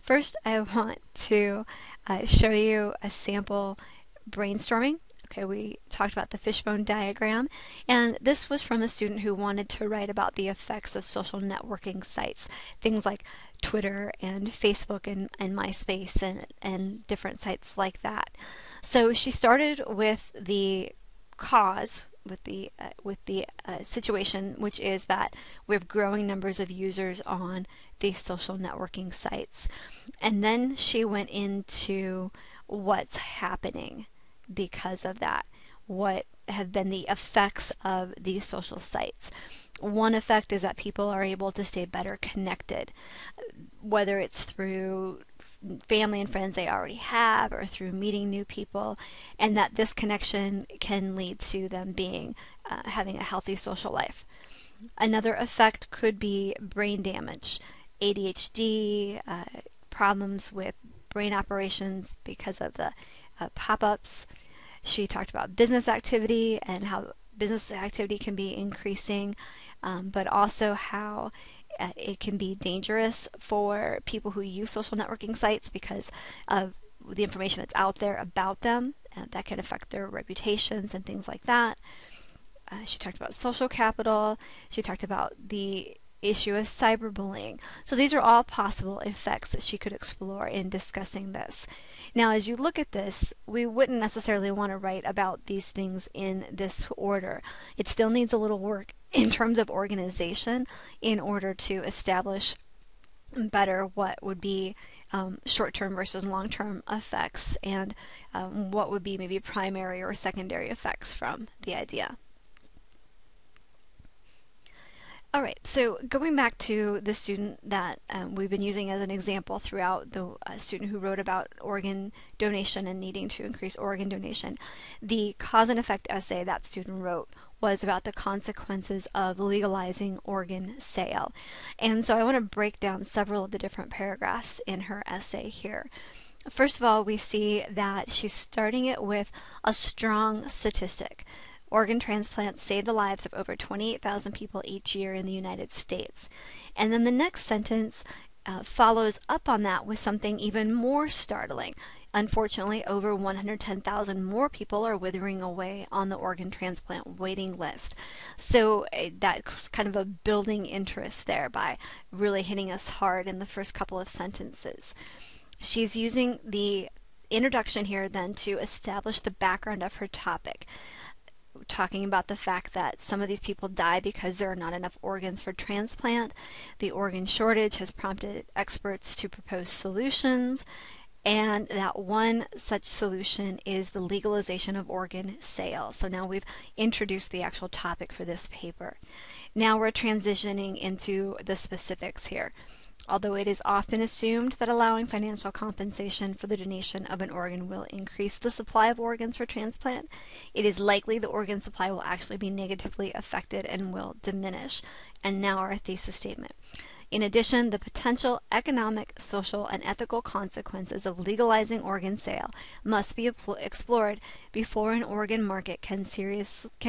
First, I want to show you a sample brainstorming. Okay, we talked about the fishbone diagram, and this was from a student who wanted to write about the effects of social networking sites, things like Twitter and Facebook and MySpace and different sites like that. So she started with the cause, with the situation, which is that we have growing numbers of users on these social networking sites. And then she went into what's happening because of that. What have been the effects of these social sites? One effect is that people are able to stay better connected, whether it's through family and friends they already have or through meeting new people, and that this connection can lead to them being having a healthy social life. Another effect could be brain damage, ADHD, problems with brain operations because of the pop-ups. She talked about business activity and how business activity can be increasing, but also how it can be dangerous for people who use social networking sites because of the information that's out there about them. That can affect their reputations and things like that. She talked about social capital. She talked about the issue of cyberbullying. So these are all possible effects that she could explore in discussing this. Now, as you look at this, we wouldn't necessarily want to write about these things in this order. It still needs a little work in terms of organization in order to establish better what would be short-term versus long-term effects and what would be maybe primary or secondary effects from the idea. All right, so going back to the student that we've been using as an example throughout, the student who wrote about organ donation and needing to increase organ donation, the cause and effect essay that student wrote was about the consequences of legalizing organ sale. And so I want to break down several of the different paragraphs in her essay here. First of all, we see that she's starting it with a strong statistic. Organ transplants save the lives of over 28,000 people each year in the United States. And then the next sentence follows up on that with something even more startling. Unfortunately, over 110,000 more people are withering away on the organ transplant waiting list. So that's kind of a building interest there by really hitting us hard in the first couple of sentences. She's using the introduction here then to establish the background of her topic, talking about the fact that some of these people die because there are not enough organs for transplant. The organ shortage has prompted experts to propose solutions, and that one such solution is the legalization of organ sale. So now we've introduced the actual topic for this paper. Now we're transitioning into the specifics here. Although it is often assumed that allowing financial compensation for the donation of an organ will increase the supply of organs for transplant, it is likely the organ supply will actually be negatively affected and will diminish. And now our thesis statement. In addition, the potential economic, social, and ethical consequences of legalizing organ sale must be explored before an organ market can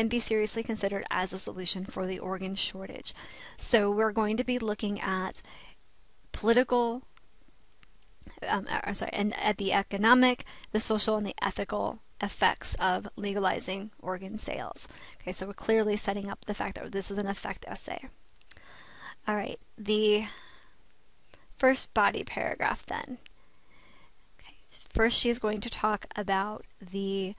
be seriously considered as a solution for the organ shortage. So we're going to be looking at political, and at the economic, the social, and the ethical effects of legalizing organ sales. Okay, so we're clearly setting up the fact that this is an effect essay. All right, the first body paragraph then. Okay, first she is going to talk about the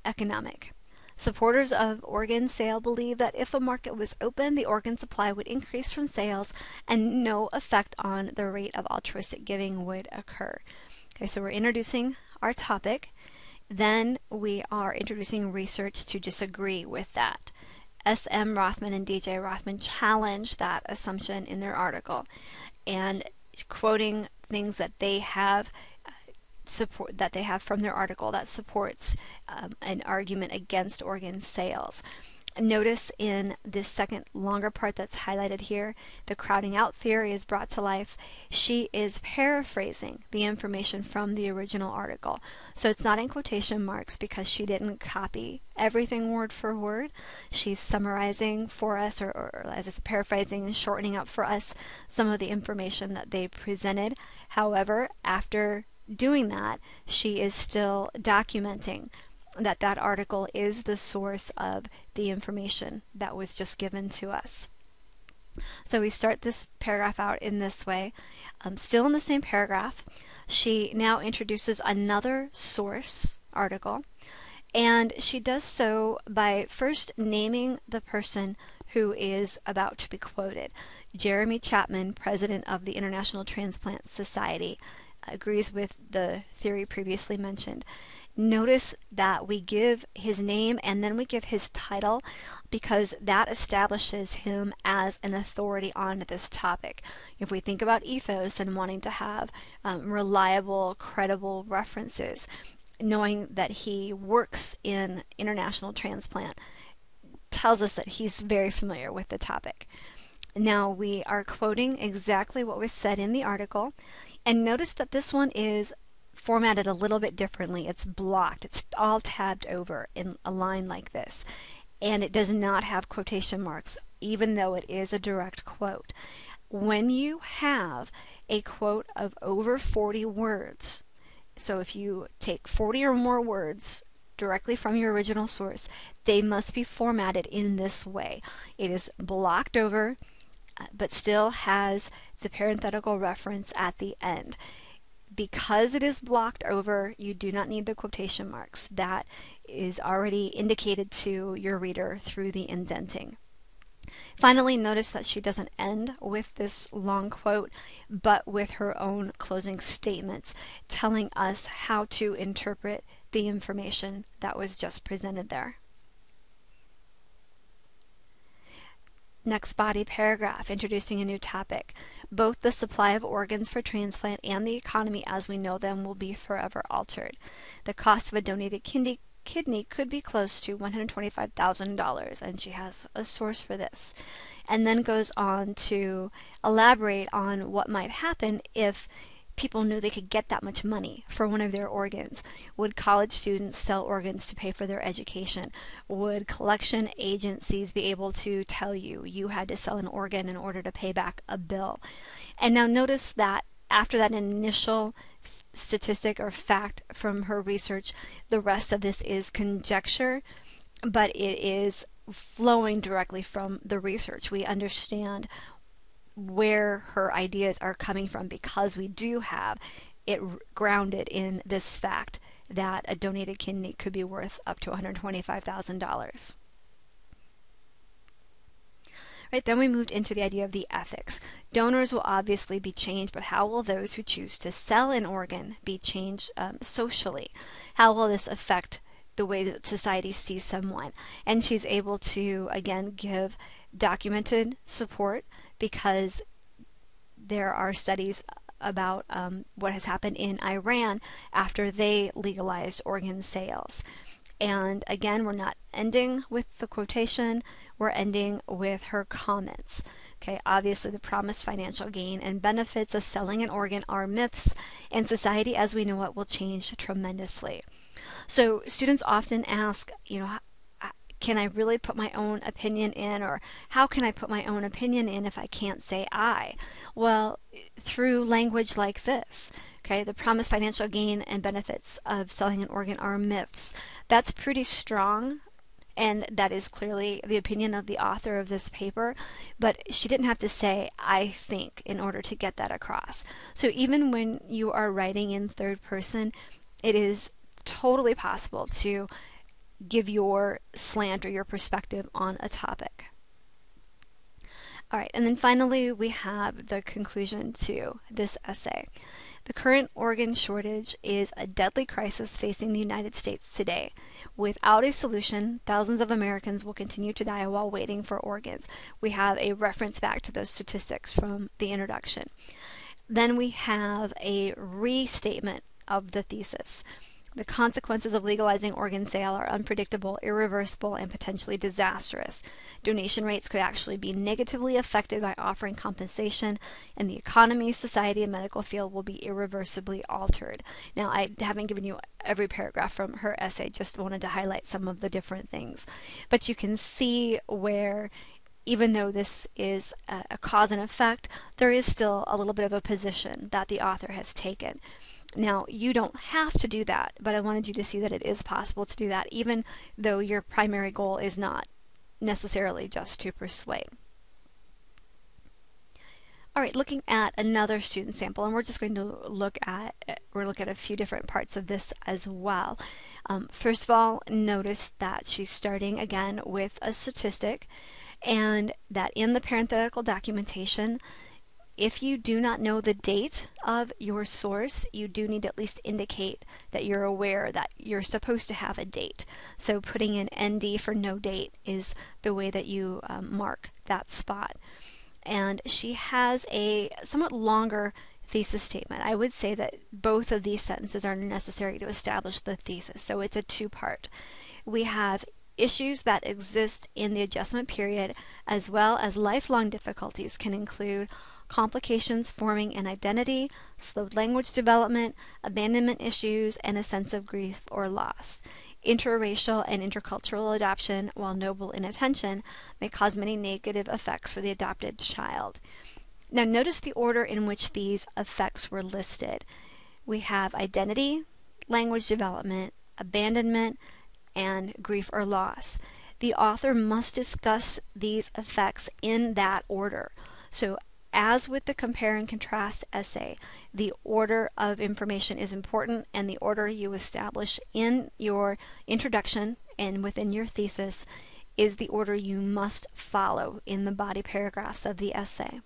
economic. Supporters of organ sale believe that if a market was open, the organ supply would increase from sales and no effect on the rate of altruistic giving would occur. Okay, so we're introducing our topic. Then we are introducing research to disagree with that. S.M. Rothman and D.J. Rothman challenge that assumption in their article, and quoting things that they have from their article that supports an argument against organ sales. Notice in this second longer part that's highlighted here, the crowding out theory is brought to life. She is paraphrasing the information from the original article. So it's not in quotation marks because she didn't copy everything word for word. She's summarizing for us, or as it's paraphrasing and shortening up for us some of the information that they presented. However, after doing that, she is still documenting that article is the source of the information that was just given to us. So we start this paragraph out in this way. Still in the same paragraph, she now introduces another source article, and she does so by first naming the person who is about to be quoted. Jeremy Chapman, president of the International Transplant Society, agrees with the theory previously mentioned. Notice that we give his name and then we give his title because that establishes him as an authority on this topic. If we think about ethos and wanting to have reliable, credible references, knowing that he works in international transplant tells us that he's very familiar with the topic. Now we are quoting exactly what was said in the article, and notice that this one is formatted a little bit differently. It's blocked. It's all tabbed over in a line like this. And it does not have quotation marks, even though it is a direct quote. When you have a quote of over 40 words, so if you take 40 or more words directly from your original source, they must be formatted in this way. It is blocked over, but still has the parenthetical reference at the end. Because it is blocked over, you do not need the quotation marks. That is already indicated to your reader through the indenting. Finally, notice that she doesn't end with this long quote, but with her own closing statements, telling us how to interpret the information that was just presented there. Next body paragraph, introducing a new topic. Both the supply of organs for transplant and the economy as we know them will be forever altered. The cost of a donated kidney could be close to $125,000, and she has a source for this. And then goes on to elaborate on what might happen if people knew they could get that much money for one of their organs. Would college students sell organs to pay for their education? Would collection agencies be able to tell you you had to sell an organ in order to pay back a bill? And now notice that after that initial statistic or fact from her research, the rest of this is conjecture, but it is flowing directly from the research. We understand where her ideas are coming from because we do have it grounded in this fact that a donated kidney could be worth up to $125,000. Right, then we moved into the idea of the ethics. Donors will obviously be changed, but how will those who choose to sell an organ be changed socially? How will this affect the way that society sees someone? And she's able to, again, give documented support because there are studies about what has happened in Iran after they legalized organ sales. And again, we're not ending with the quotation, we're ending with her comments. Okay, obviously the promised financial gain and benefits of selling an organ are myths, and society as we know it will change tremendously. So students often ask, can I really put my own opinion in, or how can I put my own opinion in if I can't say I? Well, through language like this. Okay, the promised financial gain and benefits of selling an organ are myths. That's pretty strong, and that is clearly the opinion of the author of this paper, but she didn't have to say I think in order to get that across. So even when you are writing in third person, it is totally possible to give your slant or your perspective on a topic. All right, and then finally we have the conclusion to this essay. The current organ shortage is a deadly crisis facing the United States today. Without a solution, thousands of Americans will continue to die while waiting for organs. We have a reference back to those statistics from the introduction. Then we have a restatement of the thesis. The consequences of legalizing organ sale are unpredictable, irreversible, and potentially disastrous. Donation rates could actually be negatively affected by offering compensation, and the economy, society, and medical field will be irreversibly altered. Now, I haven't given you every paragraph from her essay, just wanted to highlight some of the different things. But you can see where, even though this is a cause and effect, there is still a little bit of a position that the author has taken. Now, you don't have to do that, but I wanted you to see that it is possible to do that, even though your primary goal is not necessarily just to persuade. All right, looking at another student sample, and we're just going to look at a few different parts of this as well. First of all, notice that she's starting again with a statistic, and that in the parenthetical documentation, if you do not know the date of your source, you do need to at least indicate that you're aware that you're supposed to have a date. So putting in ND for no date is the way that you mark that spot. And she has a somewhat longer thesis statement. I would say that both of these sentences are necessary to establish the thesis, so it's a two-part. We have issues that exist in the adjustment period, as well as lifelong difficulties can include complications forming an identity, slowed language development, abandonment issues, and a sense of grief or loss. Interracial and intercultural adoption, while noble in intention, may cause many negative effects for the adopted child. Now notice the order in which these effects were listed. We have identity, language development, abandonment, and grief or loss. The author must discuss these effects in that order. So as with the compare and contrast essay, the order of information is important, and the order you establish in your introduction and within your thesis is the order you must follow in the body paragraphs of the essay.